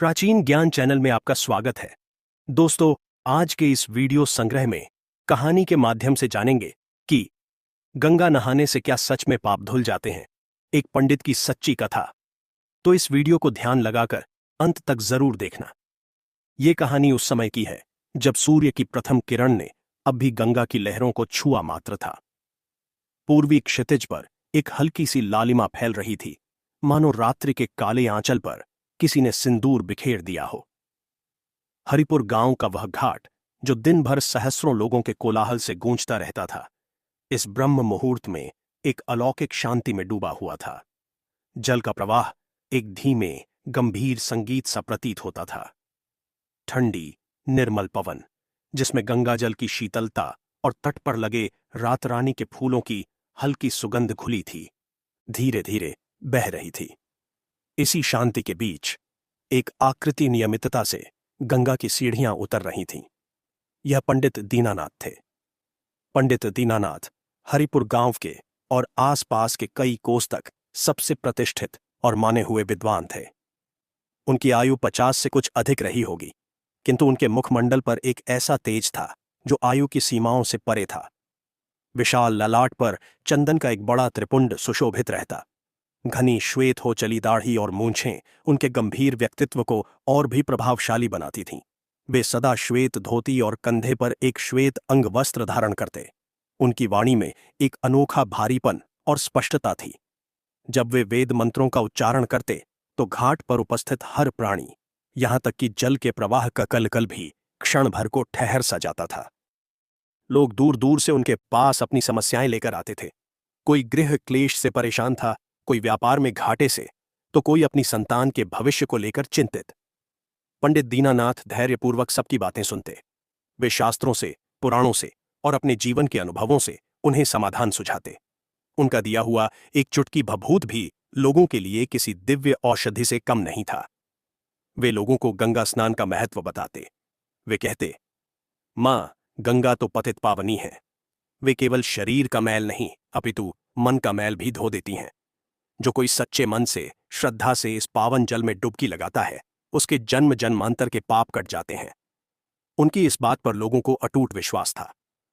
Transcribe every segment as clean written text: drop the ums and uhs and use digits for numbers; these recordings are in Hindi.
प्राचीन ज्ञान चैनल में आपका स्वागत है। दोस्तों, आज के इस वीडियो संग्रह में कहानी के माध्यम से जानेंगे कि गंगा नहाने से क्या सच में पाप धुल जाते हैं, एक पंडित की सच्ची कथा। तो इस वीडियो को ध्यान लगाकर अंत तक जरूर देखना। ये कहानी उस समय की है जब सूर्य की प्रथम किरण ने अब भी गंगा की लहरों को छुआ मात्र था। पूर्वी क्षितिज पर एक हल्की सी लालिमा फैल रही थी, मानो रात्रि के काले आंचल पर किसी ने सिंदूर बिखेर दिया हो। हरिपुर गांव का वह घाट जो दिन भर सहस्रों लोगों के कोलाहल से गूंजता रहता था, इस ब्रह्म मुहूर्त में एक अलौकिक शांति में डूबा हुआ था। जल का प्रवाह एक धीमे गंभीर संगीत सा प्रतीत होता था। ठंडी निर्मल पवन जिसमें गंगाजल की शीतलता और तट पर लगे रातरानी के फूलों की हल्की सुगंध घुली थी, धीरे धीरे बह रही थी। इसी शांति के बीच एक आकृति नियमितता से गंगा की सीढ़ियां उतर रही थीं। यह पंडित दीनानाथ थे। पंडित दीनानाथ हरिपुर गांव के और आसपास के कई कोस तक सबसे प्रतिष्ठित और माने हुए विद्वान थे। उनकी आयु 50 से कुछ अधिक रही होगी, किंतु उनके मुखमंडल पर एक ऐसा तेज था जो आयु की सीमाओं से परे था। विशाल ललाट पर चंदन का एक बड़ा त्रिपुंड सुशोभित रहता। घनी श्वेत हो चली दाढ़ी और मूंछें उनके गंभीर व्यक्तित्व को और भी प्रभावशाली बनाती थीं। वे सदा श्वेत धोती और कंधे पर एक श्वेत अंग वस्त्र धारण करते। उनकी वाणी में एक अनोखा भारीपन और स्पष्टता थी। जब वे वेद मंत्रों का उच्चारण करते तो घाट पर उपस्थित हर प्राणी, यहां तक कि जल के प्रवाह का कलकल भी क्षण भर को ठहर सा जाता था। लोग दूर दूर से उनके पास अपनी समस्याएं लेकर आते थे। कोई गृह क्लेश से परेशान था, कोई व्यापार में घाटे से, तो कोई अपनी संतान के भविष्य को लेकर चिंतित। पंडित दीनानाथ धैर्यपूर्वक सबकी बातें सुनते। वे शास्त्रों से, पुराणों से और अपने जीवन के अनुभवों से उन्हें समाधान सुझाते। उनका दिया हुआ एक चुटकी भभूत भी लोगों के लिए किसी दिव्य औषधि से कम नहीं था। वे लोगों को गंगा स्नान का महत्व बताते। वे कहते, मां, गंगा तो पतित पावनी है। वे केवल शरीर का मैल नहीं अपितु मन का मैल भी धो देती हैं। जो कोई सच्चे मन से, श्रद्धा से इस पावन जल में डुबकी लगाता है, उसके जन्म जन्मांतर के पाप कट जाते हैं। उनकी इस बात पर लोगों को अटूट विश्वास था।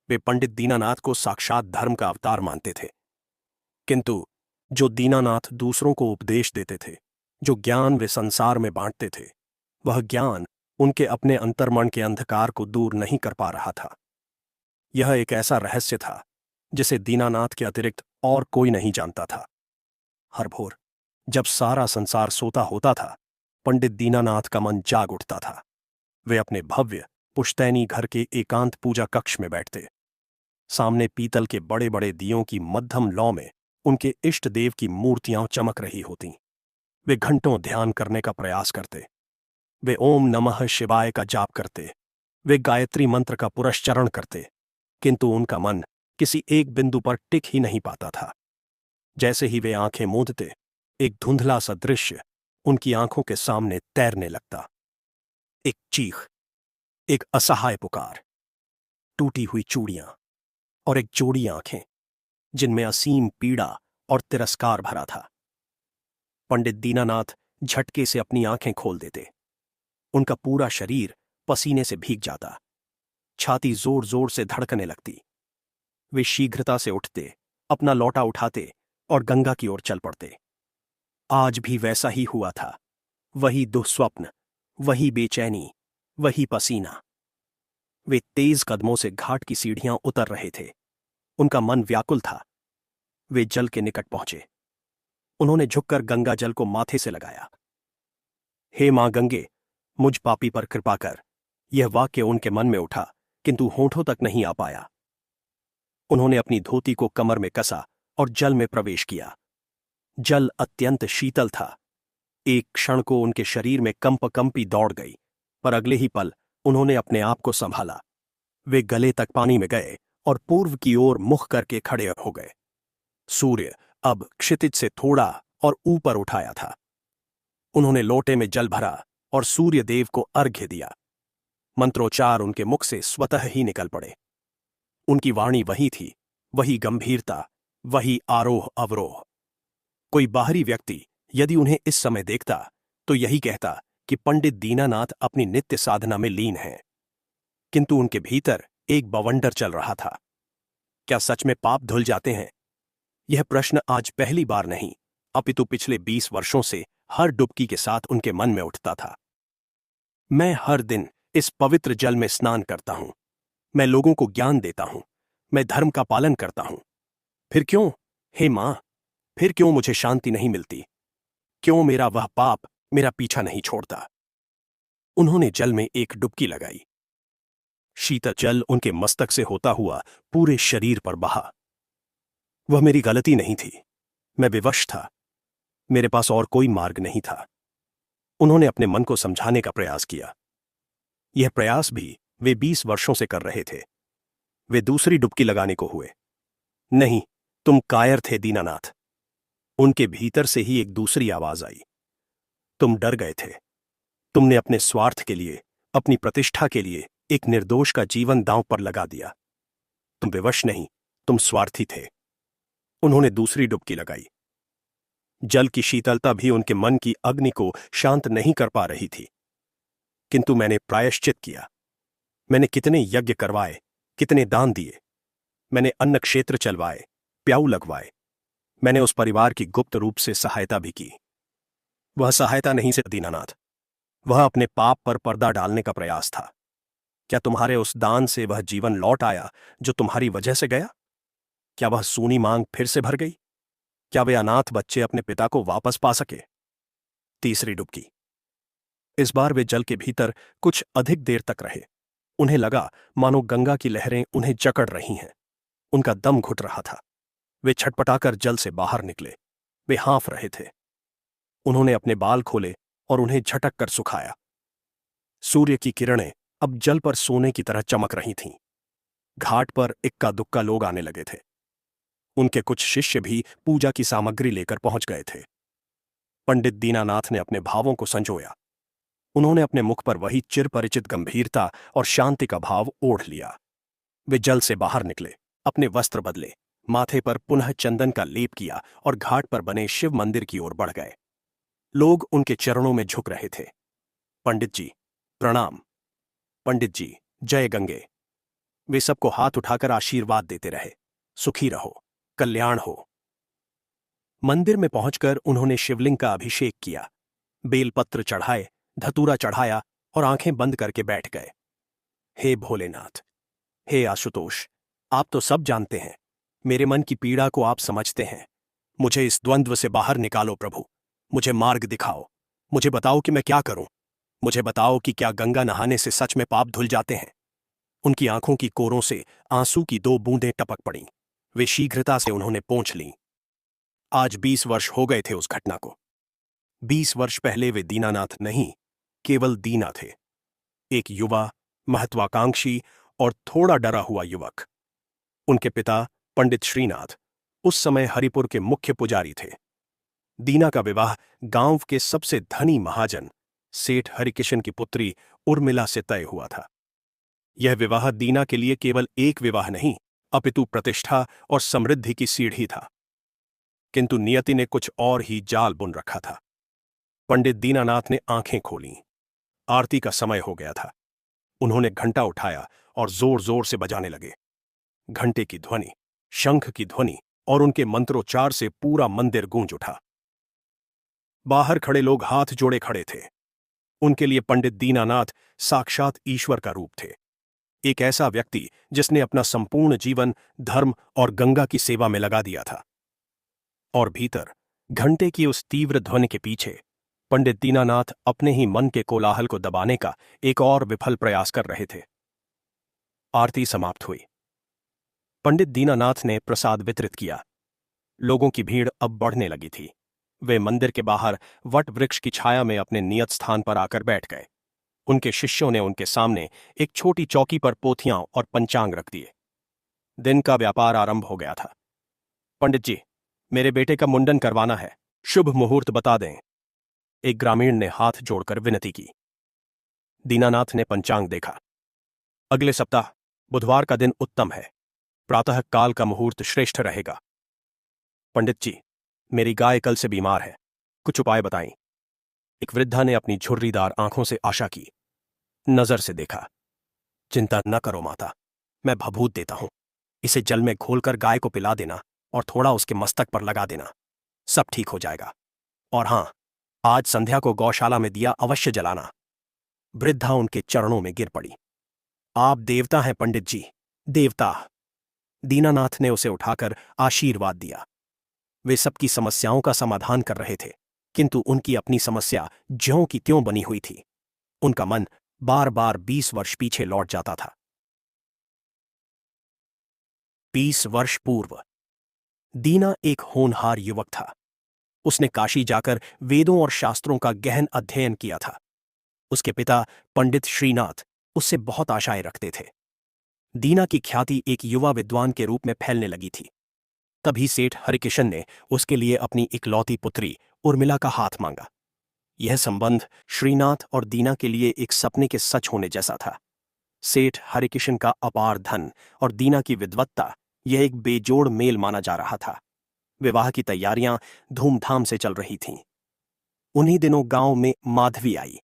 वे पंडित दीनानाथ को साक्षात धर्म का अवतार मानते थे। किंतु जो दीनानाथ दूसरों को उपदेश देते थे, जो ज्ञान वे संसार में बांटते थे, वह ज्ञान उनके अपने अंतर्मन के अंधकार को दूर नहीं कर पा रहा था। यह एक ऐसा रहस्य था जिसे दीनानाथ के अतिरिक्त और कोई नहीं जानता था। हर भोर जब सारा संसार सोता होता था, पंडित दीनानाथ का मन जाग उठता था। वे अपने भव्य पुश्तैनी घर के एकांत पूजा कक्ष में बैठते। सामने पीतल के बड़े बड़े दियों की मध्यम लौ में उनके इष्ट देव की मूर्तियां चमक रही होतीं। वे घंटों ध्यान करने का प्रयास करते। वे ओम नमः शिवाय का जाप करते। वे गायत्री मंत्र का पुरश्चरण करते, किंतु उनका मन किसी एक बिंदु पर टिक ही नहीं पाता था। जैसे ही वे आंखें मूंदते, एक धुंधला सा दृश्य उनकी आंखों के सामने तैरने लगता। एक चीख, एक असहाय पुकार, टूटी हुई चूड़ियां और एक जोड़ी आंखें जिनमें असीम पीड़ा और तिरस्कार भरा था। पंडित दीनानाथ झटके से अपनी आंखें खोल देते। उनका पूरा शरीर पसीने से भीग जाता। छाती जोर जोर से धड़कने लगती। वे शीघ्रता से उठते, अपना लौटा उठाते और गंगा की ओर चल पड़ते। आज भी वैसा ही हुआ था। वही दुःस्वप्न, वही बेचैनी, वही पसीना। वे तेज कदमों से घाट की सीढ़ियां उतर रहे थे। उनका मन व्याकुल था। वे जल के निकट पहुंचे। उन्होंने झुककर गंगा जल को माथे से लगाया। हे मां गंगे, मुझ पापी पर कृपा कर। यह वाक्य उनके मन में उठा, किंतु होठों तक नहीं आ पाया। उन्होंने अपनी धोती को कमर में कसा और जल में प्रवेश किया। जल अत्यंत शीतल था। एक क्षण को उनके शरीर में कंपी दौड़ गई, पर अगले ही पल उन्होंने अपने आप को संभाला। वे गले तक पानी में गए और पूर्व की ओर मुख करके खड़े हो गए। सूर्य अब क्षितिज से थोड़ा और ऊपर उठाया था। उन्होंने लोटे में जल भरा और सूर्य देव को अर्घ्य दिया। मंत्रोच्चार उनके मुख से स्वतः ही निकल पड़े। उनकी वाणी वही थी, वही गंभीरता, वही आरोह अवरोह। कोई बाहरी व्यक्ति यदि उन्हें इस समय देखता तो यही कहता कि पंडित दीनानाथ अपनी नित्य साधना में लीन हैं, किंतु उनके भीतर एक बवंडर चल रहा था। क्या सच में पाप धुल जाते हैं? यह प्रश्न आज पहली बार नहीं, अपितु पिछले 20 वर्षों से हर डुबकी के साथ उनके मन में उठता था। मैं हर दिन इस पवित्र जल में स्नान करता हूं, मैं लोगों को ज्ञान देता हूं, मैं धर्म का पालन करता हूं। फिर क्यों, हे मां, फिर क्यों मुझे शांति नहीं मिलती? क्यों मेरा वह पाप मेरा पीछा नहीं छोड़ता? उन्होंने जल में एक डुबकी लगाई। शीतल जल उनके मस्तक से होता हुआ पूरे शरीर पर बहा। वह मेरी गलती नहीं थी, मैं विवश था, मेरे पास और कोई मार्ग नहीं था। उन्होंने अपने मन को समझाने का प्रयास किया। यह प्रयास भी वे 20 वर्षों से कर रहे थे। वे दूसरी डुबकी लगाने को हुए। नहीं, तुम कायर थे दीनानाथ। उनके भीतर से ही एक दूसरी आवाज आई। तुम डर गए थे। तुमने अपने स्वार्थ के लिए, अपनी प्रतिष्ठा के लिए एक निर्दोष का जीवन दांव पर लगा दिया। तुम विवश नहीं, तुम स्वार्थी थे। उन्होंने दूसरी डुबकी लगाई। जल की शीतलता भी उनके मन की अग्नि को शांत नहीं कर पा रही थी। किंतु मैंने प्रायश्चित किया। मैंने कितने यज्ञ करवाए, कितने दान दिए। मैंने अन्न क्षेत्र चलवाए, प्याऊ लगवाए। मैंने उस परिवार की गुप्त रूप से सहायता भी की। वह सहायता नहीं से दीनानाथ, वह अपने पाप पर पर्दा डालने का प्रयास था। क्या तुम्हारे उस दान से वह जीवन लौट आया जो तुम्हारी वजह से गया? क्या वह सूनी मांग फिर से भर गई? क्या वे अनाथ बच्चे अपने पिता को वापस पा सके? तीसरी डुबकी। इस बार वे जल के भीतर कुछ अधिक देर तक रहे। उन्हें लगा मानो गंगा की लहरें उन्हें जकड़ रही हैं। उनका दम घुट रहा था। वे छटपटाकर जल से बाहर निकले। वे हाँफ रहे थे। उन्होंने अपने बाल खोले और उन्हें झटक कर सुखाया। सूर्य की किरणें अब जल पर सोने की तरह चमक रही थीं। घाट पर इक्का दुक्का लोग आने लगे थे। उनके कुछ शिष्य भी पूजा की सामग्री लेकर पहुंच गए थे। पंडित दीनानाथ ने अपने भावों को संजोया। उन्होंने अपने मुख पर वही चिरपरिचित गंभीरता और शांति का भाव ओढ़ लिया। वे जल से बाहर निकले, अपने वस्त्र बदले, माथे पर पुनः चंदन का लेप किया और घाट पर बने शिव मंदिर की ओर बढ़ गए। लोग उनके चरणों में झुक रहे थे। पंडित जी प्रणाम, पंडित जी जय गंगे। वे सबको हाथ उठाकर आशीर्वाद देते रहे। सुखी रहो, कल्याण हो। मंदिर में पहुंचकर उन्होंने शिवलिंग का अभिषेक किया, बेलपत्र चढ़ाए, धतूरा चढ़ाया और आंखें बंद करके बैठ गए। हे भोलेनाथ, हे आशुतोष, आप तो सब जानते हैं। मेरे मन की पीड़ा को आप समझते हैं। मुझे इस द्वंद्व से बाहर निकालो प्रभु। मुझे मार्ग दिखाओ। मुझे बताओ कि मैं क्या करूं। मुझे बताओ कि क्या गंगा नहाने से सच में पाप धुल जाते हैं? उनकी आंखों की कोरों से आंसू की 2 बूंदें टपक पड़ीं। वे शीघ्रता से उन्होंने पोंछ लीं। आज 20 वर्ष हो गए थे उस घटना को। 20 वर्ष पहले वे दीनानाथ नहीं, केवल दीना थे। एक युवा, महत्वाकांक्षी और थोड़ा डरा हुआ युवक। उनके पिता पंडित श्रीनाथ उस समय हरिपुर के मुख्य पुजारी थे। दीना का विवाह गांव के सबसे धनी महाजन सेठ हरिकिशन की पुत्री उर्मिला से तय हुआ था। यह विवाह दीना के लिए केवल एक विवाह नहीं, अपितु प्रतिष्ठा और समृद्धि की सीढ़ी था। किंतु नियति ने कुछ और ही जाल बुन रखा था। पंडित दीनानाथ ने आंखें खोलीं। आरती का समय हो गया था। उन्होंने घंटा उठाया और जोर जोर से बजाने लगे। घंटे की ध्वनि, शंख की ध्वनि और उनके मंत्रोच्चार से पूरा मंदिर गूंज उठा। बाहर खड़े लोग हाथ जोड़े खड़े थे। उनके लिए पंडित दीनानाथ साक्षात ईश्वर का रूप थे। एक ऐसा व्यक्ति जिसने अपना संपूर्ण जीवन धर्म और गंगा की सेवा में लगा दिया था। और भीतर घंटे की उस तीव्र ध्वनि के पीछे पंडित दीनानाथ अपने ही मन के कोलाहल को दबाने का एक और विफल प्रयास कर रहे थे। आरती समाप्त हुई। पंडित दीनानाथ ने प्रसाद वितरित किया। लोगों की भीड़ अब बढ़ने लगी थी। वे मंदिर के बाहर वट वृक्ष की छाया में अपने नियत स्थान पर आकर बैठ गए। उनके शिष्यों ने उनके सामने एक छोटी चौकी पर पोथियां और पंचांग रख दिए। दिन का व्यापार आरंभ हो गया था। पंडित जी, मेरे बेटे का मुंडन करवाना है, शुभ मुहूर्त बता दें। एक ग्रामीण ने हाथ जोड़कर विनती की। दीनानाथ ने पंचांग देखा। अगले सप्ताह बुधवार का दिन उत्तम है। प्रातः काल का मुहूर्त श्रेष्ठ रहेगा। पंडित जी, मेरी गाय कल से बीमार है, कुछ उपाय बताएं। एक वृद्धा ने अपनी झुर्रीदार आंखों से आशा की, नजर से देखा। चिंता न करो माता, मैं भभूत देता हूं। इसे जल में घोलकर गाय को पिला देना और थोड़ा उसके मस्तक पर लगा देना, सब ठीक हो जाएगा। और हां, आज संध्या को गौशाला में दिया अवश्य जलाना। वृद्धा उनके चरणों में गिर पड़ी। आप देवता हैं पंडित जी, देवता। दीनानाथ ने उसे उठाकर आशीर्वाद दिया। वे सबकी समस्याओं का समाधान कर रहे थे, किंतु उनकी अपनी समस्या ज्यों की त्यों बनी हुई थी। उनका मन बार बार 20 वर्ष पीछे लौट जाता था। 20 वर्ष पूर्व दीना एक होनहार युवक था। उसने काशी जाकर वेदों और शास्त्रों का गहन अध्ययन किया था। उसके पिता पंडित श्रीनाथ उससे बहुत आशाएं रखते थे। दीना की ख्याति एक युवा विद्वान के रूप में फैलने लगी थी। तभी सेठ हरिकिशन ने उसके लिए अपनी इकलौती पुत्री उर्मिला का हाथ मांगा। यह संबंध श्रीनाथ और दीना के लिए एक सपने के सच होने जैसा था। सेठ हरिकिशन का अपार धन और दीना की विद्वत्ता, यह एक बेजोड़ मेल माना जा रहा था। विवाह की तैयारियां धूमधाम से चल रही थीं। उन्हीं दिनों गांव में माधवी आई।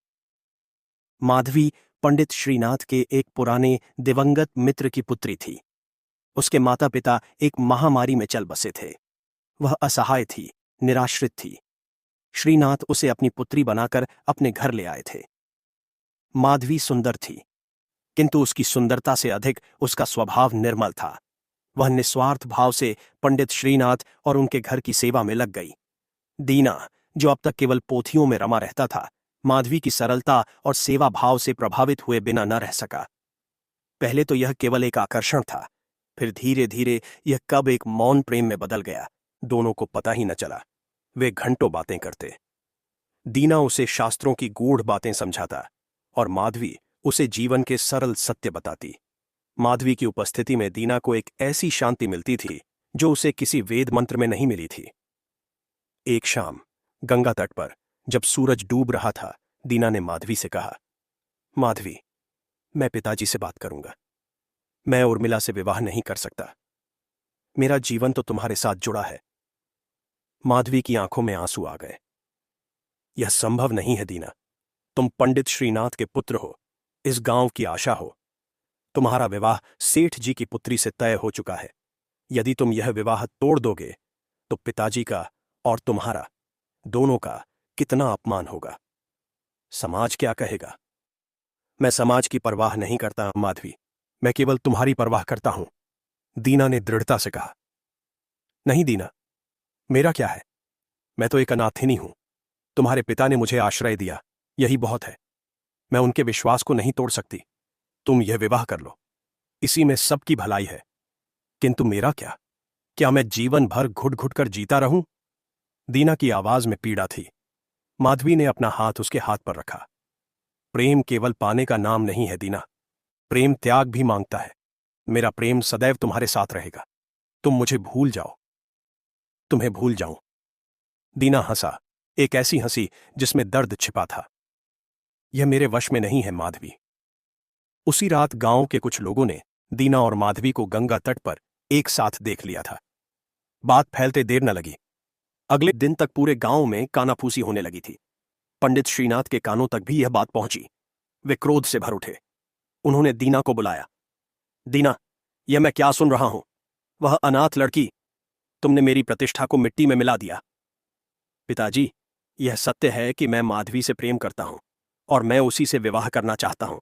माधवी पंडित श्रीनाथ के एक पुराने दिवंगत मित्र की पुत्री थी। उसके माता पिता एक महामारी में चल बसे थे। वह असहाय थी, निराश्रित थी। श्रीनाथ उसे अपनी पुत्री बनाकर अपने घर ले आए थे। माधवी सुंदर थी, किंतु उसकी सुंदरता से अधिक उसका स्वभाव निर्मल था। वह निस्वार्थ भाव से पंडित श्रीनाथ और उनके घर की सेवा में लग गई। दीना, जो अब तक केवल पोथियों में रमा रहता था, माधवी की सरलता और सेवा भाव से प्रभावित हुए बिना न रह सका। पहले तो यह केवल एक आकर्षण था, फिर धीरे धीरे यह कब एक मौन प्रेम में बदल गया, दोनों को पता ही न चला। वे घंटों बातें करते। दीना उसे शास्त्रों की गूढ़ बातें समझाता और माधवी उसे जीवन के सरल सत्य बताती। माधवी की उपस्थिति में दीना को एक ऐसी शांति मिलती थी जो उसे किसी वेद मंत्र में नहीं मिली थी। एक शाम गंगा तट पर जब सूरज डूब रहा था, दीना ने माधवी से कहा, माधवी, मैं पिताजी से बात करूंगा। मैं उर्मिला से विवाह नहीं कर सकता। मेरा जीवन तो तुम्हारे साथ जुड़ा है। माधवी की आंखों में आंसू आ गए। यह संभव नहीं है दीना। तुम पंडित श्रीनाथ के पुत्र हो, इस गांव की आशा हो। तुम्हारा विवाह सेठ जी की पुत्री से तय हो चुका है। यदि तुम यह विवाह तोड़ दोगे तो पिताजी का और तुम्हारा, दोनों का कितना अपमान होगा। समाज क्या कहेगा। मैं समाज की परवाह नहीं करता माधवी, मैं केवल तुम्हारी परवाह करता हूं, दीना ने दृढ़ता से कहा। नहीं दीना, मेरा क्या है, मैं तो एक अनाथिनी हूं। तुम्हारे पिता ने मुझे आश्रय दिया, यही बहुत है। मैं उनके विश्वास को नहीं तोड़ सकती। तुम यह विवाह कर लो, इसी में सबकी भलाई है। किंतु मेरा क्या मैं जीवन भर घुट घुट कर जीता रहूं। दीना की आवाज में पीड़ा थी। माधवी ने अपना हाथ उसके हाथ पर रखा। प्रेम केवल पाने का नाम नहीं है दीना, प्रेम त्याग भी मांगता है। मेरा प्रेम सदैव तुम्हारे साथ रहेगा। तुम मुझे भूल जाओ। तुम्हें भूल जाऊं। दीना हंसा, एक ऐसी हंसी जिसमें दर्द छिपा था। यह मेरे वश में नहीं है माधवी। उसी रात गांव के कुछ लोगों ने दीना और माधवी को गंगा तट पर एक साथ देख लिया था। बात फैलते देर न लगी। अगले दिन तक पूरे गांव में कानाफूसी होने लगी थी। पंडित श्रीनाथ के कानों तक भी यह बात पहुंची। वे क्रोध से भर उठे। उन्होंने दीना को बुलाया। दीना, यह मैं क्या सुन रहा हूं। वह अनाथ लड़की, तुमने मेरी प्रतिष्ठा को मिट्टी में मिला दिया। पिताजी, यह सत्य है कि मैं माधवी से प्रेम करता हूं और मैं उसी से विवाह करना चाहता हूं,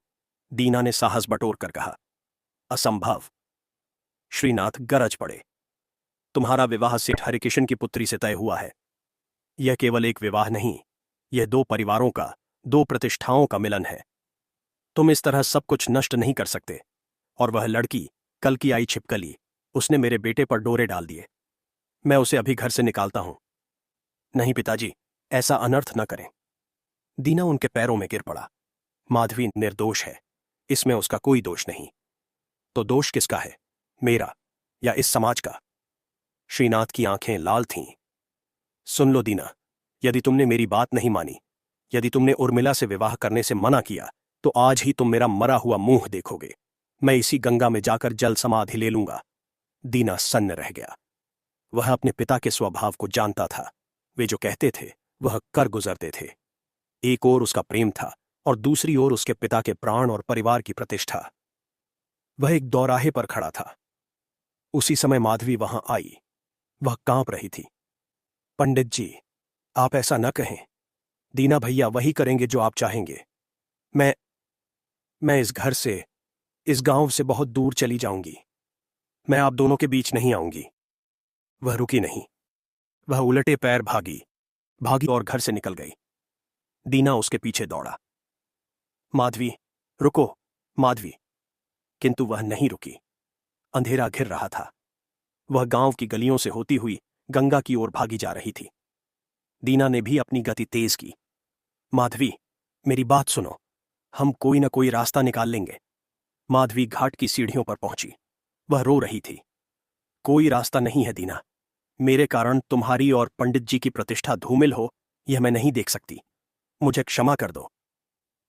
दीना ने साहस बटोर कर कहा। असंभव। श्रीनाथ गरज पड़े। तुम्हारा विवाह सेठ हरिकिशन की पुत्री से तय हुआ है। यह केवल एक विवाह नहीं, यह दो परिवारों का, दो प्रतिष्ठाओं का मिलन है। तुम इस तरह सब कुछ नष्ट नहीं कर सकते। और वह लड़की, कल की आई छिपकली, उसने मेरे बेटे पर डोरे डाल दिए। मैं उसे अभी घर से निकालता हूं। नहीं पिताजी, ऐसा अनर्थ न करें। दीना उनके पैरों में गिर पड़ा। माधवी निर्दोष है, इसमें उसका कोई दोष नहीं। तो दोष किसका है, मेरा या इस समाज का। श्रीनाथ की आंखें लाल थीं। सुन लो दीना, यदि तुमने मेरी बात नहीं मानी, यदि तुमने उर्मिला से विवाह करने से मना किया, तो आज ही तुम मेरा मरा हुआ मुंह देखोगे। मैं इसी गंगा में जाकर जल समाधि ले लूंगा। दीना सन्न रह गया। वह अपने पिता के स्वभाव को जानता था। वे जो कहते थे वह कर गुजरते थे। एक ओर उसका प्रेम था और दूसरी ओर उसके पिता के प्राण और परिवार की प्रतिष्ठा। वह एक दौराहे पर खड़ा था। उसी समय माधवी वहां आई। वह कांप रही थी। पंडित जी, आप ऐसा न कहें। दीना भैया वही करेंगे जो आप चाहेंगे। मैं मैं इस घर से, इस गांव से बहुत दूर चली जाऊंगी। मैं आप दोनों के बीच नहीं आऊंगी। वह रुकी नहीं। वह उलटे पैर भागी भागी और घर से निकल गई। दीना उसके पीछे दौड़ा। माधवी, रुको, माधवी। किंतु वह नहीं रुकी। अंधेरा घिर रहा था। वह गांव की गलियों से होती हुई गंगा की ओर भागी जा रही थी। दीना ने भी अपनी गति तेज की। माधवी, मेरी बात सुनो। हम कोई न कोई रास्ता निकाल लेंगे। माधवी घाट की सीढ़ियों पर पहुंची। वह रो रही थी। कोई रास्ता नहीं है दीना। मेरे कारण तुम्हारी और पंडित जी की प्रतिष्ठा धूमिल हो, यह मैं नहीं देख सकती। मुझे क्षमा कर दो।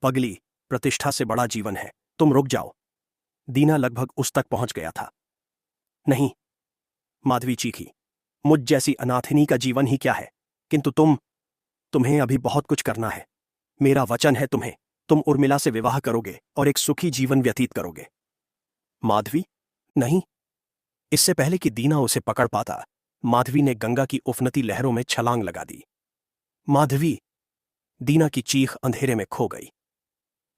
पगली, प्रतिष्ठा से बड़ा जीवन है। तुम रुक जाओ। दीना लगभग उस तक पहुंच गया था। नहीं, माधवी चीखी। मुझ जैसी अनाथिनी का जीवन ही क्या है। किंतु तुम्हें अभी बहुत कुछ करना है। मेरा वचन है तुम्हें। तुम उर्मिला से विवाह करोगे और एक सुखी जीवन व्यतीत करोगे। माधवी, नहीं। इससे पहले कि दीना उसे पकड़ पाता, माधवी ने गंगा की उफनती लहरों में छलांग लगा दी। माधवी! दीना की चीख अंधेरे में खो गई।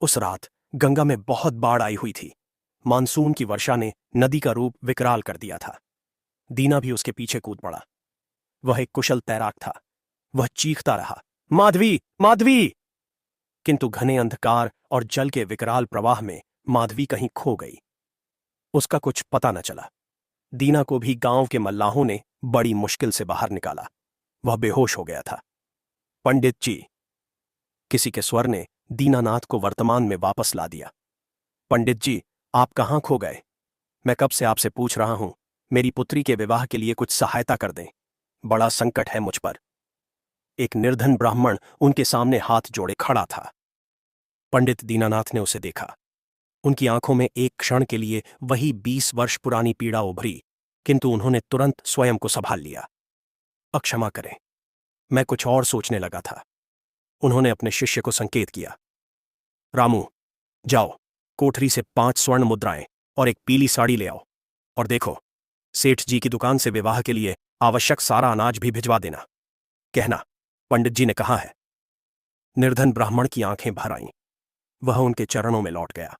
उस रात गंगा में बहुत बाढ़ आई हुई थी। मानसून की वर्षा ने नदी का रूप विकराल कर दिया था। दीना भी उसके पीछे कूद पड़ा। वह एक कुशल तैराक था। वह चीखता रहा, माधवी, माधवी! किंतु घने अंधकार और जल के विकराल प्रवाह में माधवी कहीं खो गई। उसका कुछ पता न चला। दीना को भी गांव के मल्लाहों ने बड़ी मुश्किल से बाहर निकाला। वह बेहोश हो गया था। पंडित जी! किसी के स्वर ने दीनानाथ को वर्तमान में वापस ला दिया। पंडित जी, आप कहां खो गए? मैं कब से आपसे पूछ रहा हूं। मेरी पुत्री के विवाह के लिए कुछ सहायता कर दें। बड़ा संकट है मुझ पर। एक निर्धन ब्राह्मण उनके सामने हाथ जोड़े खड़ा था। पंडित दीनानाथ ने उसे देखा। उनकी आंखों में एक क्षण के लिए वही 20 वर्ष पुरानी पीड़ा उभरी, किंतु उन्होंने तुरंत स्वयं को संभाल लिया। अक्षमा करें, मैं कुछ और सोचने लगा था। उन्होंने अपने शिष्य को संकेत किया। रामू, जाओ, कोठरी से 5 स्वर्ण मुद्राएं और एक पीली साड़ी ले आओ। और देखो, सेठ जी की दुकान से विवाह के लिए आवश्यक सारा अनाज भी भिजवा देना। कहना, पंडित जी ने कहा है। निर्धन ब्राह्मण की आंखें भर आईं। वह उनके चरणों में लौट गया।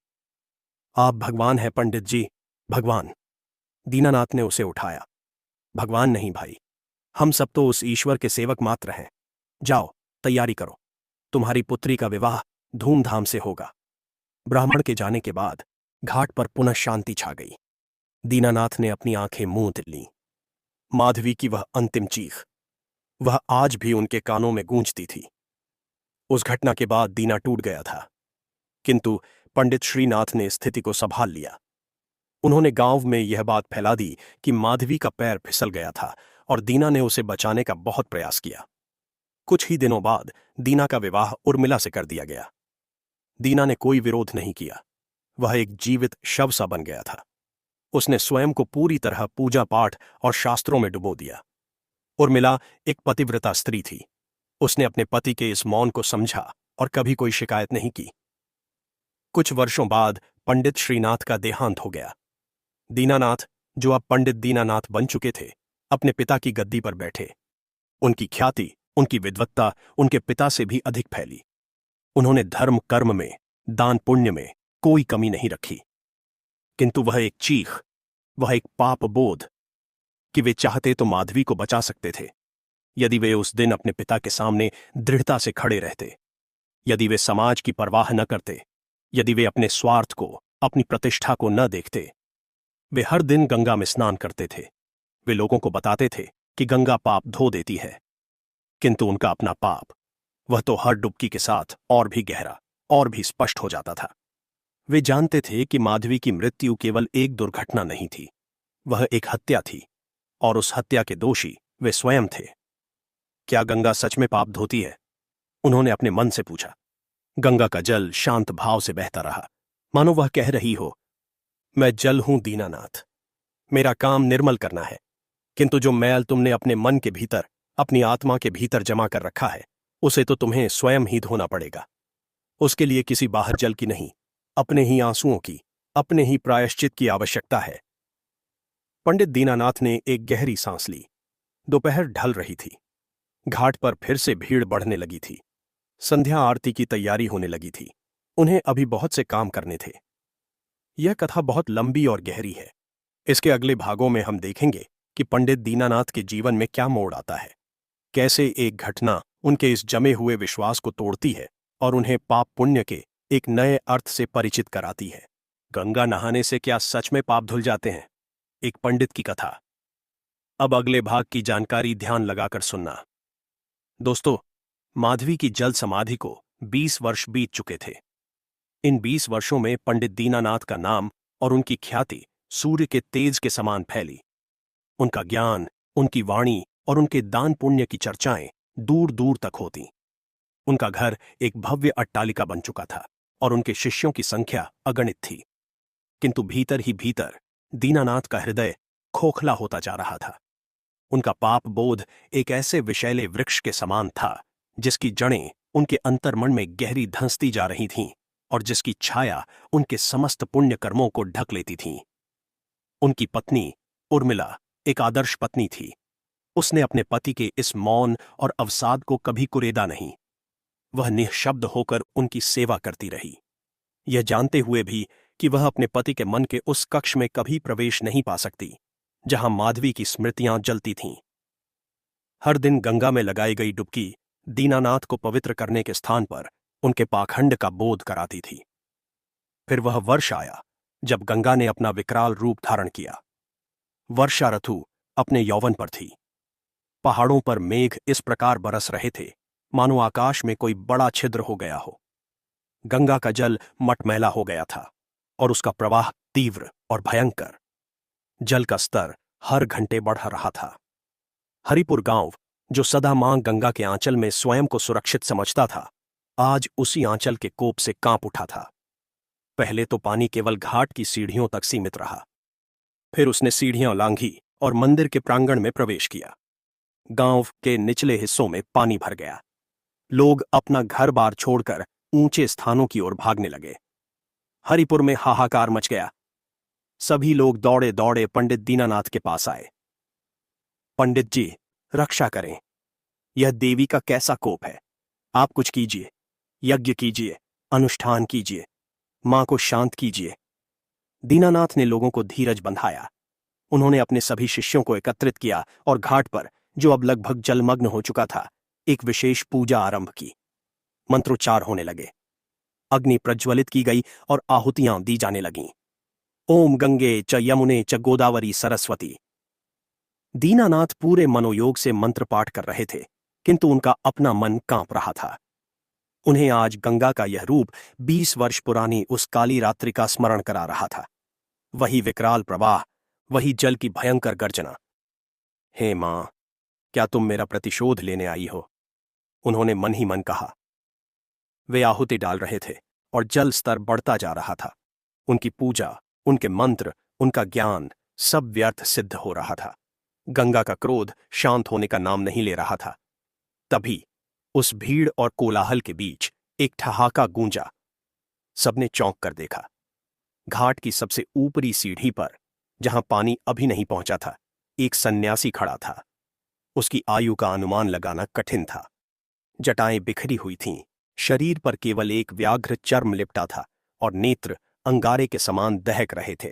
आप भगवान हैं पंडित जी, भगवान। दीनानाथ ने उसे उठाया। भगवान नहीं भाई, हम सब तो उस ईश्वर के सेवक मात्र हैं। जाओ, तैयारी करो। तुम्हारी पुत्री का विवाह धूमधाम से होगा। ब्राह्मण के जाने के बाद घाट पर पुनः शांति छा गई। दीनानाथ ने अपनी आंखें मूंद लीं। माधवी की वह अंतिम चीख, वह आज भी उनके कानों में गूंजती थी। उस घटना के बाद दीना टूट गया था, किंतु पंडित श्रीनाथ ने स्थिति को संभाल लिया। उन्होंने गांव में यह बात फैला दी कि माधवी का पैर फिसल गया था और दीना ने उसे बचाने का बहुत प्रयास किया। कुछ ही दिनों बाद दीना का विवाह उर्मिला से कर दिया गया। दीना ने कोई विरोध नहीं किया। वह एक जीवित शव सा बन गया था। उसने स्वयं को पूरी तरह पूजा पाठ और शास्त्रों में डुबो दिया। उर्मिला एक पतिव्रता स्त्री थी। उसने अपने पति के इस मौन को समझा और कभी कोई शिकायत नहीं की। कुछ वर्षों बाद पंडित श्रीनाथ का देहांत हो गया। दीनानाथ, जो अब पंडित दीनानाथ बन चुके थे, अपने पिता की गद्दी पर बैठे। उनकी ख्याति, उनकी विद्वत्ता उनके पिता से भी अधिक फैली। उन्होंने धर्म कर्म में, दान पुण्य में कोई कमी नहीं रखी। किंतु वह एक चीख, वह एक पाप बोध कि वे चाहते तो माधवी को बचा सकते थे, यदि वे उस दिन अपने पिता के सामने दृढ़ता से खड़े रहते, यदि वे समाज की परवाह न करते, यदि वे अपने स्वार्थ को, अपनी प्रतिष्ठा को न देखते। वे हर दिन गंगा में स्नान करते थे। वे लोगों को बताते थे कि गंगा पाप धो देती है, किंतु उनका अपना पाप, वह तो हर डुबकी के साथ और भी गहरा, और भी स्पष्ट हो जाता था। वे जानते थे कि माधवी की मृत्यु केवल एक दुर्घटना नहीं थी, वह एक हत्या थी, और उस हत्या के दोषी वे स्वयं थे। क्या गंगा सच में पाप धोती है? उन्होंने अपने मन से पूछा। गंगा का जल शांत भाव से बहता रहा, मानो वह कह रही हो, मैं जल हूं दीनानाथ, मेरा काम निर्मल करना है, किंतु जो मैल तुमने अपने मन के भीतर, अपनी आत्मा के भीतर जमा कर रखा है, उसे तो तुम्हें स्वयं ही धोना पड़ेगा। उसके लिए किसी बाहर जल की नहीं, अपने ही आंसुओं की, अपने ही प्रायश्चित की आवश्यकता है। पंडित दीनानाथ ने एक गहरी सांस ली। दोपहर ढल रही थी। घाट पर फिर से भीड़ बढ़ने लगी थी। संध्या आरती की तैयारी होने लगी थी। उन्हें अभी बहुत से काम करने थे। यह कथा बहुत लंबी और गहरी है। इसके अगले भागों में हम देखेंगे कि पंडित दीनानाथ के जीवन में क्या मोड़ आता है, कैसे एक घटना उनके इस जमे हुए विश्वास को तोड़ती है और उन्हें पाप पुण्य के एक नए अर्थ से परिचित कराती है। गंगा नहाने से क्या सच में पाप धुल जाते हैं? एक पंडित की कथा। अब अगले भाग की जानकारी ध्यान लगाकर सुनना। दोस्तों, माधवी की जल समाधि को 20 वर्ष बीत चुके थे। इन 20 वर्षों में पंडित दीनानाथ का नाम और उनकी ख्याति सूर्य के तेज के समान फैली। उनका ज्ञान, उनकी वाणी और उनके दान पुण्य की चर्चाएं दूर दूर तक होती। उनका घर एक भव्य अट्टालिका बन चुका था और उनके शिष्यों की संख्या अगणित थी। किंतु भीतर ही भीतर दीनानाथ का हृदय खोखला होता जा रहा था। उनका पाप बोध एक ऐसे विषैले वृक्ष के समान था जिसकी जड़ें उनके अंतर्मन में गहरी धंसती जा रही थीं और जिसकी छाया उनके समस्त पुण्य कर्मों को ढक लेती थी। उनकी पत्नी उर्मिला एक आदर्श पत्नी थी। उसने अपने पति के इस मौन और अवसाद को कभी कुरेदा नहीं। वह निःशब्द होकर उनकी सेवा करती रही, यह जानते हुए भी कि वह अपने पति के मन के उस कक्ष में कभी प्रवेश नहीं पा सकती जहां माधवी की स्मृतियां जलती थीं। हर दिन गंगा में लगाई गई डुबकी दीनानाथ को पवित्र करने के स्थान पर उनके पाखंड का बोध कराती थी। फिर वह वर्ष आया जब गंगा ने अपना विकराल रूप धारण किया। वर्षा ऋतु अपने यौवन पर थी। पहाड़ों पर मेघ इस प्रकार बरस रहे थे मानो आकाश में कोई बड़ा छिद्र हो गया हो। गंगा का जल मटमैला हो गया था और उसका प्रवाह तीव्र और भयंकर। जल का स्तर हर घंटे बढ़ रहा था। हरिपुर गांव, जो सदा मां गंगा के आंचल में स्वयं को सुरक्षित समझता था, आज उसी आंचल के कोप से कांप उठा था। पहले तो पानी केवल घाट की सीढ़ियों तक सीमित रहा। फिर उसने सीढ़ियां लांघी और मंदिर के प्रांगण में प्रवेश किया। गांव के निचले हिस्सों में पानी भर गया। लोग अपना घर बार छोड़कर ऊंचे स्थानों की ओर भागने लगे। हरिपुर में हाहाकार मच गया। सभी लोग दौड़े दौड़े पंडित दीनानाथ के पास आए। पंडित जी, रक्षा करें। यह देवी का कैसा कोप है? आप कुछ कीजिए, यज्ञ कीजिए, अनुष्ठान कीजिए, मां को शांत कीजिए। दीनानाथ ने लोगों को धीरज बंधाया। उन्होंने अपने सभी शिष्यों को एकत्रित किया और घाट पर, जो अब लगभग जलमग्न हो चुका था, एक विशेष पूजा आरंभ की। मंत्रोच्चार होने लगे। अग्नि प्रज्वलित की गई और आहुतियां दी जाने लगीं। ओम गंगे च यमुने च गोदावरी सरस्वती। दीनानाथ पूरे मनोयोग से मंत्र पाठ कर रहे थे, किंतु उनका अपना मन कांप रहा था। उन्हें आज गंगा का यह रूप 20 वर्ष पुरानी उस काली रात्रि का स्मरण करा रहा था। वही विकराल प्रवाह, वही जल की भयंकर गर्जना। हे मां, क्या तुम मेरा प्रतिशोध लेने आई हो? उन्होंने मन ही मन कहा। वे आहुति डाल रहे थे और जल स्तर बढ़ता जा रहा था। उनकी पूजा, उनके मंत्र, उनका ज्ञान सब व्यर्थ सिद्ध हो रहा था। गंगा का क्रोध शांत होने का नाम नहीं ले रहा था। तभी उस भीड़ और कोलाहल के बीच एक ठहाका गूंजा। सबने चौंक कर देखा। घाट की सबसे ऊपरी सीढ़ी पर, जहां पानी अभी नहीं पहुंचा था, एक सन्यासी खड़ा था। उसकी आयु का अनुमान लगाना कठिन था। जटाएं बिखरी हुई थीं, शरीर पर केवल एक व्याघ्र चर्म लिपटा था और नेत्र अंगारे के समान दहक रहे थे।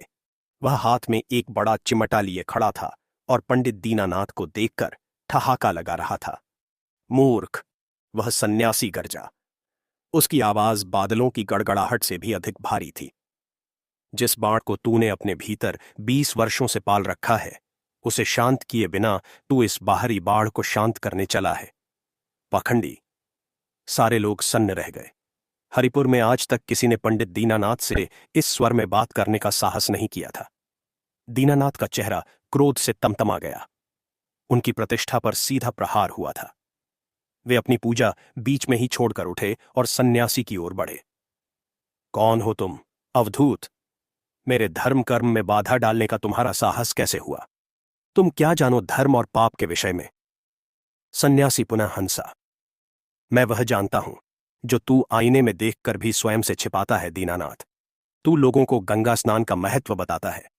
वह हाथ में एक बड़ा चिमटा लिए खड़ा था और पंडित दीनानाथ को देखकर ठहाका लगा रहा था। मूर्ख, वह सन्यासी गरजा। उसकी आवाज बादलों की गड़गड़ाहट से भी अधिक भारी थी। जिस बाण को तूने अपने भीतर 20 वर्षों से पाल रखा है, उसे शांत किए बिना तू इस बाहरी बाढ़ को शांत करने चला है। पाखंडी। सारे लोग सन्न रह गए। हरिपुर में आज तक किसी ने पंडित दीनानाथ से इस स्वर में बात करने का साहस नहीं किया था। दीनानाथ का चेहरा क्रोध से तमतमा गया। उनकी प्रतिष्ठा पर सीधा प्रहार हुआ था। वे अपनी पूजा बीच में ही छोड़कर उठे और सन्यासी की ओर बढ़े। कौन हो तुम, अवधूत? मेरे धर्म कर्म में बाधा डालने का तुम्हारा साहस कैसे हुआ? तुम क्या जानो धर्म और पाप के विषय में? सन्यासी पुनः हंसा। मैं वह जानता हूं जो तू आईने में देखकर भी स्वयं से छिपाता है दीनानाथ। तू लोगों को गंगा स्नान का महत्व बताता है।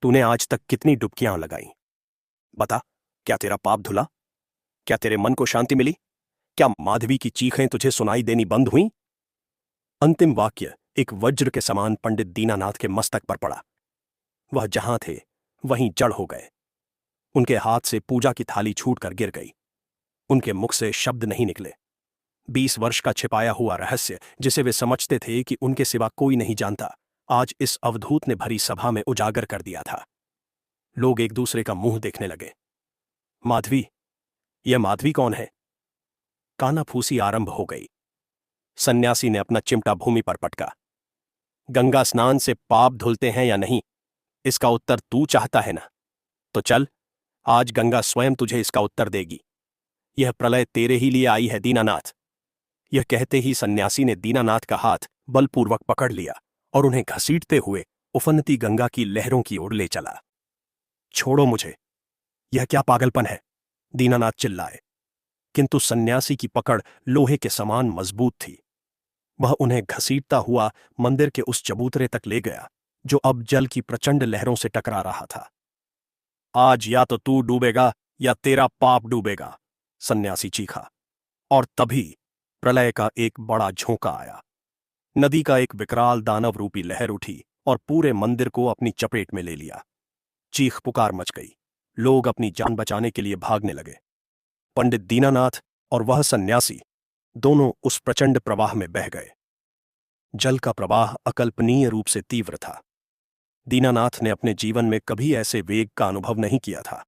तूने आज तक कितनी डुबकियां लगाई? बता, क्या तेरा पाप धुला? क्या तेरे मन को शांति मिली? क्या माधवी की चीखें तुझे सुनाई देनी बंद हुई? अंतिम वाक्य एक वज्र के समान पंडित दीनानाथ के मस्तक पर पड़ा। वह जहां थे वहीं जड़ हो गए। उनके हाथ से पूजा की थाली छूटकर गिर गई। उनके मुख से शब्द नहीं निकले। 20 वर्ष का छिपाया हुआ रहस्य, जिसे वे समझते थे कि उनके सिवा कोई नहीं जानता, आज इस अवधूत ने भरी सभा में उजागर कर दिया था। लोग एक दूसरे का मुंह देखने लगे। माधवी, यह माधवी कौन है? कानाफूसी आरंभ हो गई। सन्यासी ने अपना चिमटा भूमि पर पटका। गंगा स्नान से पाप धुलते हैं या नहीं, इसका उत्तर तू चाहता है ना? तो चल, आज गंगा स्वयं तुझे इसका उत्तर देगी। यह प्रलय तेरे ही लिए आई है दीनानाथ। यह कहते ही सन्यासी ने दीनानाथ का हाथ बलपूर्वक पकड़ लिया और उन्हें घसीटते हुए उफनती गंगा की लहरों की ओर ले चला। छोड़ो मुझे, यह क्या पागलपन है? दीनानाथ चिल्लाए। किंतु सन्यासी की पकड़ लोहे के समान मजबूत थी। वह उन्हें घसीटता हुआ मंदिर के उस चबूतरे तक ले गया जो अब जल की प्रचंड लहरों से टकरा रहा था। आज या तो तू डूबेगा या तेरा पाप डूबेगा, सन्यासी चीखा। और तभी प्रलय का एक बड़ा झोंका आया। नदी का एक विकराल दानव रूपी लहर उठी और पूरे मंदिर को अपनी चपेट में ले लिया। चीख पुकार मच गई। लोग अपनी जान बचाने के लिए भागने लगे। पंडित दीनानाथ और वह सन्यासी दोनों उस प्रचंड प्रवाह में बह गए। जल का प्रवाह अकल्पनीय रूप से तीव्र था। दीनानाथ ने अपने जीवन में कभी ऐसे वेग का अनुभव नहीं किया था।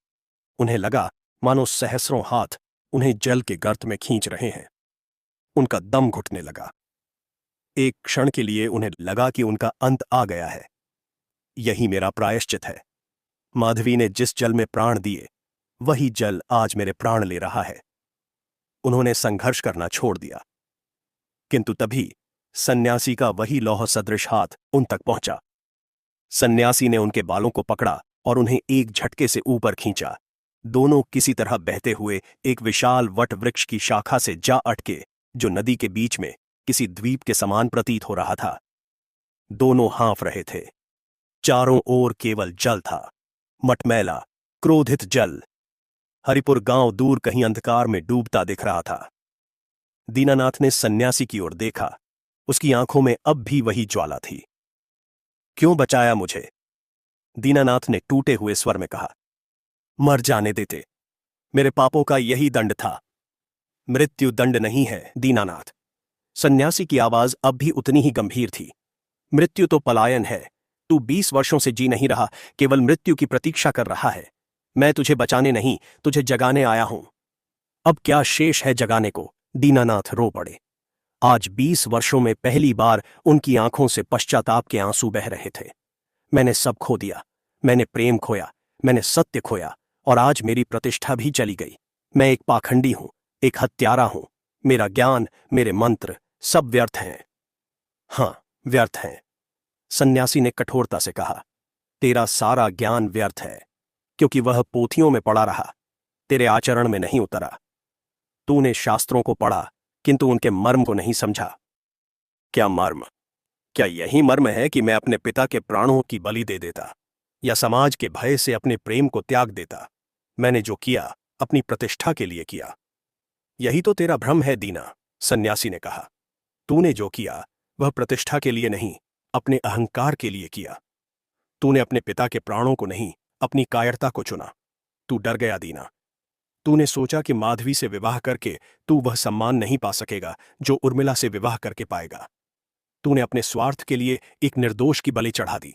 उन्हें लगा मानो सहस्रों हाथ उन्हें जल के गर्त में खींच रहे हैं। उनका दम घुटने लगा। एक क्षण के लिए उन्हें लगा कि उनका अंत आ गया है। यही मेरा प्रायश्चित है। माधवी ने जिस जल में प्राण दिए, वही जल आज मेरे प्राण ले रहा है। उन्होंने संघर्ष करना छोड़ दिया। किंतु तभी सन्यासी का वही लौह सदृश हाथ उन तक पहुंचा। सन्यासी ने उनके बालों को पकड़ा और उन्हें एक झटके से ऊपर खींचा। दोनों किसी तरह बहते हुए एक विशाल वट वृक्ष की शाखा से जा अटके, जो नदी के बीच में किसी द्वीप के समान प्रतीत हो रहा था। दोनों हाँफ रहे थे। चारों ओर केवल जल था, मटमैला, क्रोधित जल। हरिपुर गांव दूर कहीं अंधकार में डूबता दिख रहा था। दीनानाथ ने सन्यासी की ओर देखा। उसकी आंखों में अब भी वही ज्वाला थी। क्यों बचाया मुझे? दीनानाथ ने टूटे हुए स्वर में कहा। मर जाने देते, मेरे पापों का यही दंड था। मृत्यु दंड नहीं है दीनानाथ। सन्यासी की आवाज अब भी उतनी ही गंभीर थी। मृत्यु तो पलायन है। तू 20 वर्षों से जी नहीं रहा, केवल मृत्यु की प्रतीक्षा कर रहा है। मैं तुझे बचाने नहीं, तुझे जगाने आया हूं। अब क्या शेष है जगाने को? दीनानाथ रो पड़े। आज 20 वर्षों में पहली बार उनकी आंखों से पश्चाताप के आंसू बह रहे थे। मैंने सब खो दिया। मैंने प्रेम खोया, मैंने सत्य खोया, और आज मेरी प्रतिष्ठा भी चली गई। मैं एक पाखंडी हूं, एक हत्यारा हूं। मेरा ज्ञान, मेरे मंत्र, सब व्यर्थ हैं। हां, व्यर्थ हैं। सन्यासी ने कठोरता से कहा। तेरा सारा ज्ञान व्यर्थ है, क्योंकि वह पोथियों में पड़ा रहा, तेरे आचरण में नहीं उतरा। तूने शास्त्रों को पढ़ा, किंतु उनके मर्म को नहीं समझा। क्या मर्म? क्या यही मर्म है कि मैं अपने पिता के प्राणों की बलि दे देता, या समाज के भय से अपने प्रेम को त्याग देता? मैंने जो किया अपनी प्रतिष्ठा के लिए किया। यही तो तेरा भ्रम है दीना, सन्यासी ने कहा। तूने जो किया वह प्रतिष्ठा के लिए नहीं, अपने अहंकार के लिए किया। तूने अपने पिता के प्राणों को नहीं, अपनी कायरता को चुना। तू डर गया दीना। तूने सोचा कि माधवी से विवाह करके तू वह सम्मान नहीं पा सकेगा जो उर्मिला से विवाह करके पाएगा। तूने अपने स्वार्थ के लिए एक निर्दोष की बलि चढ़ा दी।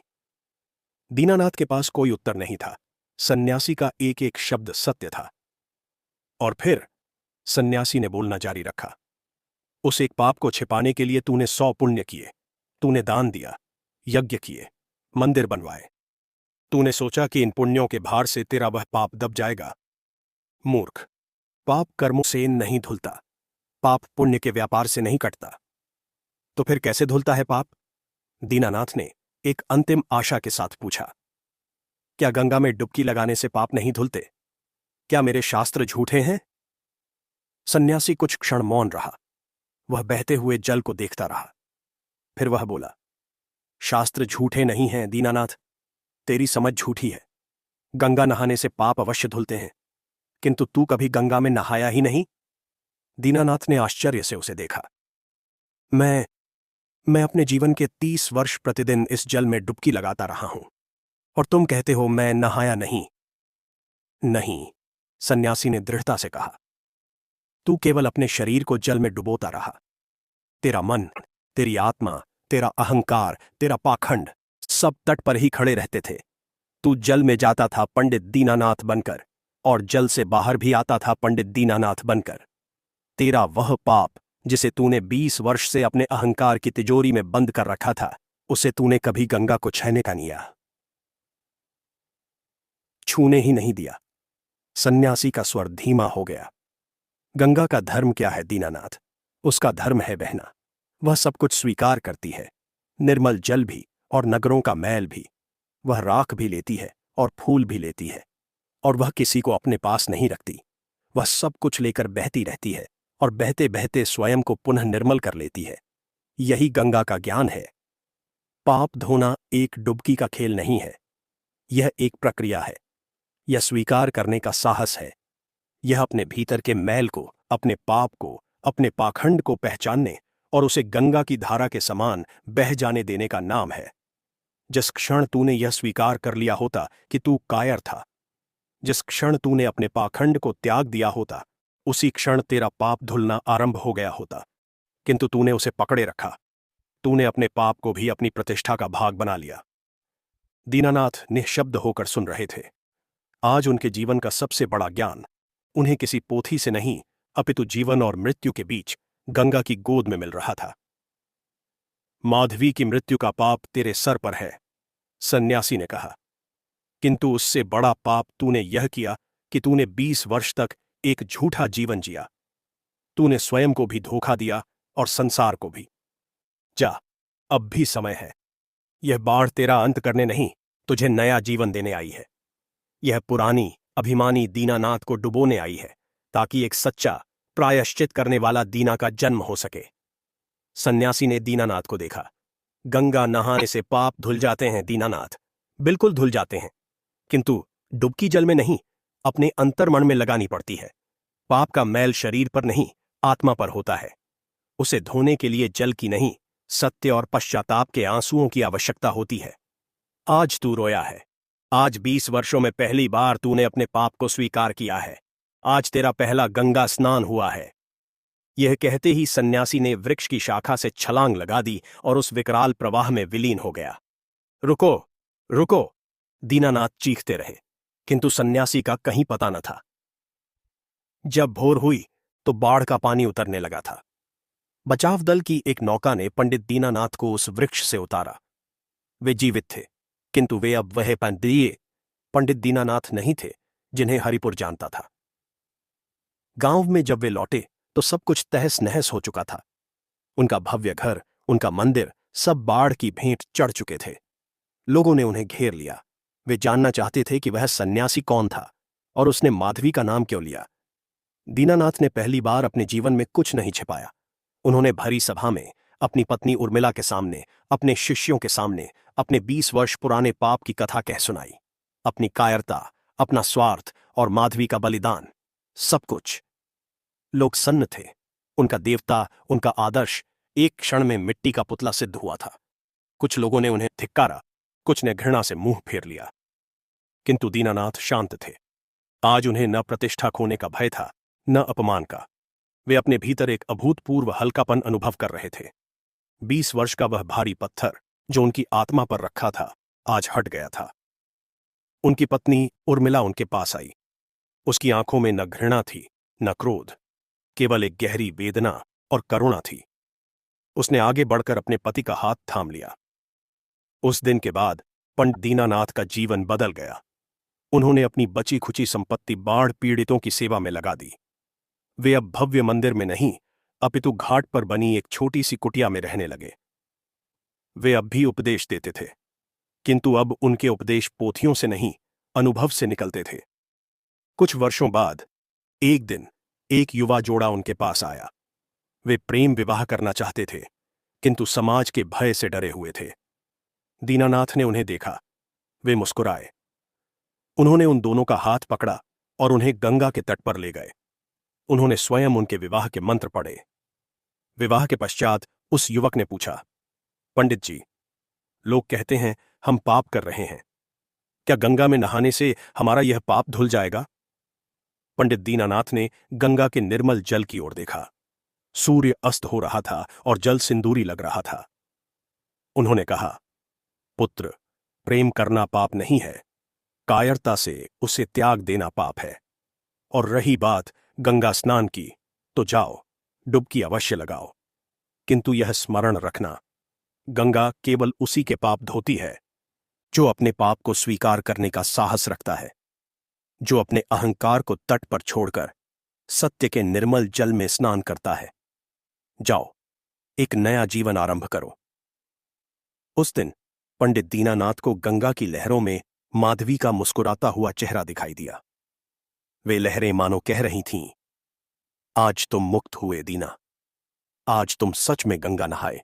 दीनानाथ के पास कोई उत्तर नहीं था। सन्यासी का एक एक शब्द सत्य था। और फिर सन्यासी ने बोलना जारी रखा। उस एक पाप को छिपाने के लिए तूने 100 पुण्य किए। तूने दान दिया, यज्ञ किए, मंदिर बनवाए। तूने सोचा कि इन पुण्यों के भार से तेरा वह पाप दब जाएगा। मूर्ख, पाप कर्मों से नहीं धुलता। पाप पुण्य के व्यापार से नहीं कटता। तो फिर कैसे धुलता है पाप? दीनानाथ ने एक अंतिम आशा के साथ पूछा। क्या गंगा में डुबकी लगाने से पाप नहीं धुलते? क्या मेरे शास्त्र झूठे हैं? सन्यासी कुछ क्षण मौन रहा। वह बहते हुए जल को देखता रहा। फिर वह बोला, शास्त्र झूठे नहीं हैं दीनानाथ, तेरी समझ झूठी है। गंगा नहाने से पाप अवश्य धुलते हैं, किंतु तू कभी गंगा में नहाया ही नहीं। दीनानाथ ने आश्चर्य से उसे देखा। मैं अपने जीवन के 30 वर्ष प्रतिदिन इस जल में डुबकी लगाता रहा हूं, और तुम कहते हो मैं नहाया नहीं। नहीं, सन्यासी ने दृढ़ता से कहा, तू केवल अपने शरीर को जल में डुबोता रहा। तेरा मन, तेरी आत्मा, तेरा अहंकार, तेरा पाखंड सब तट पर ही खड़े रहते थे। तू जल में जाता था पंडित दीनानाथ बनकर, और जल से बाहर भी आता था पंडित दीनानाथ बनकर। तेरा वह पाप जिसे तूने 20 वर्ष से अपने अहंकार की तिजोरी में बंद कर रखा था, उसे तूने कभी गंगा को छूने ही नहीं दिया। सन्यासी का स्वर धीमा हो गया। गंगा का धर्म क्या है दीनानाथ? उसका धर्म है बहना। वह सब कुछ स्वीकार करती है, निर्मल जल भी और नगरों का मैल भी। वह राख भी लेती है और फूल भी लेती है, और वह किसी को अपने पास नहीं रखती। वह सब कुछ लेकर बहती रहती है, और बहते बहते स्वयं को पुनः निर्मल कर लेती है। यही गंगा का ज्ञान है। पाप धोना एक डुबकी का खेल नहीं है, यह एक प्रक्रिया है। यह स्वीकार करने का साहस है। यह अपने भीतर के मैल को, अपने पाप को, अपने पाखंड को पहचानने और उसे गंगा की धारा के समान बह जाने देने का नाम है। जिस क्षण तूने यह स्वीकार कर लिया होता कि तू कायर था, जिस क्षण तूने अपने पाखंड को त्याग दिया होता, उसी क्षण तेरा पाप धुलना आरंभ हो गया होता। किंतु तूने उसे पकड़े रखा। तूने अपने पाप को भी अपनी प्रतिष्ठा का भाग बना लिया। दीनानाथ निःशब्द होकर सुन रहे थे। आज उनके जीवन का सबसे बड़ा ज्ञान उन्हें किसी पोथी से नहीं, अपितु जीवन और मृत्यु के बीच गंगा की गोद में मिल रहा था। माधवी की मृत्यु का पाप तेरे सर पर है, सन्यासी ने कहा, किंतु उससे बड़ा पाप तूने यह किया कि तूने 20 वर्ष तक एक झूठा जीवन जिया। तूने स्वयं को भी धोखा दिया और संसार को भी। जा, अब भी समय है। यह बाढ़ तेरा अंत करने नहीं, तुझे नया जीवन देने आई है। यह पुरानी अभिमानी दीनानाथ को डुबोने आई है, ताकि एक सच्चा प्रायश्चित करने वाला दीना का जन्म हो सके। सन्यासी ने दीनानाथ को देखा। गंगा नहाने से पाप धुल जाते हैं दीनानाथ, बिल्कुल धुल जाते हैं, किंतु डुबकी जल में नहीं, अपने अंतर्मन में लगानी पड़ती है। पाप का मैल शरीर पर नहीं, आत्मा पर होता है। उसे धोने के लिए जल की नहीं, सत्य और पश्चाताप के आंसुओं की आवश्यकता होती है। आज तू रोया है। आज 20 वर्षों में पहली बार तूने अपने पाप को स्वीकार किया है। आज तेरा पहला गंगा स्नान हुआ है। यह कहते ही सन्यासी ने वृक्ष की शाखा से छलांग लगा दी और उस विकराल प्रवाह में विलीन हो गया। रुको, रुको, दीनानाथ चीखते रहे, किंतु सन्यासी का कहीं पता न था। जब भोर हुई तो बाढ़ का पानी उतरने लगा था। बचाव दल की एक नौका ने पंडित दीनानाथ को उस वृक्ष से उतारा। वे जीवित थे, किंतु वे अब वह पंडित दीनानाथ नहीं थे जिन्हें हरिपुर जानता था। गांव में जब वे लौटे तो सब कुछ तहस नहस हो चुका था। उनका भव्य घर, उनका मंदिर सब बाढ़ की भेंट चढ़ चुके थे। लोगों ने उन्हें घेर लिया। वे जानना चाहते थे कि वह सन्यासी कौन था और उसने माधवी का नाम क्यों लिया। दीनानाथ ने पहली बार अपने जीवन में कुछ नहीं छिपाया। उन्होंने भरी सभा में अपनी पत्नी उर्मिला के सामने, अपने शिष्यों के सामने अपने 20 वर्ष पुराने पाप की कथा कह सुनाई। अपनी कायरता, अपना स्वार्थ और माधवी का बलिदान, सब कुछ। लोग सन्न थे। उनका देवता, उनका आदर्श एक क्षण में मिट्टी का पुतला सिद्ध हुआ था। कुछ लोगों ने उन्हें धिक्कारा, कुछ ने घृणा से मुंह फेर लिया, किंतु दीनानाथ शांत थे। आज उन्हें न प्रतिष्ठा खोने का भय था, न अपमान का। वे अपने भीतर एक अभूतपूर्व हल्कापन अनुभव कर रहे थे। 20 वर्ष का वह भारी पत्थर जो उनकी आत्मा पर रखा था, आज हट गया था। उनकी पत्नी उर्मिला उनके पास आई। उसकी आंखों में न घृणा थी, न क्रोध, केवल एक गहरी वेदना और करुणा थी। उसने आगे बढ़कर अपने पति का हाथ थाम लिया। उस दिन के बाद पंडित दीनानाथ का जीवन बदल गया। उन्होंने अपनी बची खुची संपत्ति बाढ़ पीड़ितों की सेवा में लगा दी। वे अब भव्य मंदिर में नहीं, अपितु घाट पर बनी एक छोटी सी कुटिया में रहने लगे। वे अब भी उपदेश देते थे, किंतु अब उनके उपदेश पोथियों से नहीं, अनुभव से निकलते थे। कुछ वर्षों बाद एक दिन एक युवा जोड़ा उनके पास आया। वे प्रेम विवाह करना चाहते थे, किंतु समाज के भय से डरे हुए थे। दीनानाथ ने उन्हें देखा। वे मुस्कुराए। उन्होंने उन दोनों का हाथ पकड़ा और उन्हें गंगा के तट पर ले गए। उन्होंने स्वयं उनके विवाह के मंत्र पढ़े। विवाह के पश्चात उस युवक ने पूछा, पंडित जी, लोग कहते हैं हम पाप कर रहे हैं, क्या गंगा में नहाने से हमारा यह पाप धुल जाएगा? पंडित दीनानाथ ने गंगा के निर्मल जल की ओर देखा। सूर्य अस्त हो रहा था और जल सिंदूरी लग रहा था। उन्होंने कहा, पुत्र, प्रेम करना पाप नहीं है, कायरता से उसे त्याग देना पाप है। और रही बात गंगा स्नान की, तो जाओ, डुबकी अवश्य लगाओ, किंतु यह स्मरण रखना, गंगा केवल उसी के पाप धोती है जो अपने पाप को स्वीकार करने का साहस रखता है, जो अपने अहंकार को तट पर छोड़कर सत्य के निर्मल जल में स्नान करता है। जाओ, एक नया जीवन आरंभ करो। उस दिन पंडित दीनानाथ को गंगा की लहरों में माधवी का मुस्कुराता हुआ चेहरा दिखाई दिया। वे लहरें मानो कह रही थीं, आज तुम मुक्त हुए दीना, आज तुम सच में गंगा नहाए।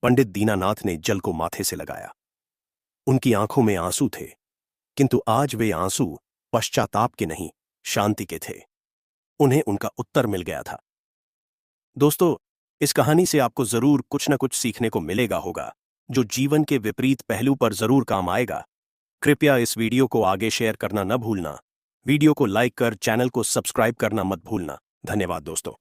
पंडित दीनानाथ ने जल को माथे से लगाया। उनकी आंखों में आंसू थे, किंतु आज वे आंसू पश्चाताप के नहीं, शांति के थे। उन्हें उनका उत्तर मिल गया था। दोस्तों, इस कहानी से आपको जरूर कुछ न कुछ सीखने को मिलेगा होगा, जो जीवन के विपरीत पहलू पर जरूर काम आएगा। कृपया इस वीडियो को आगे शेयर करना न भूलना। वीडियो को लाइक कर चैनल को सब्सक्राइब करना मत भूलना। धन्यवाद दोस्तों।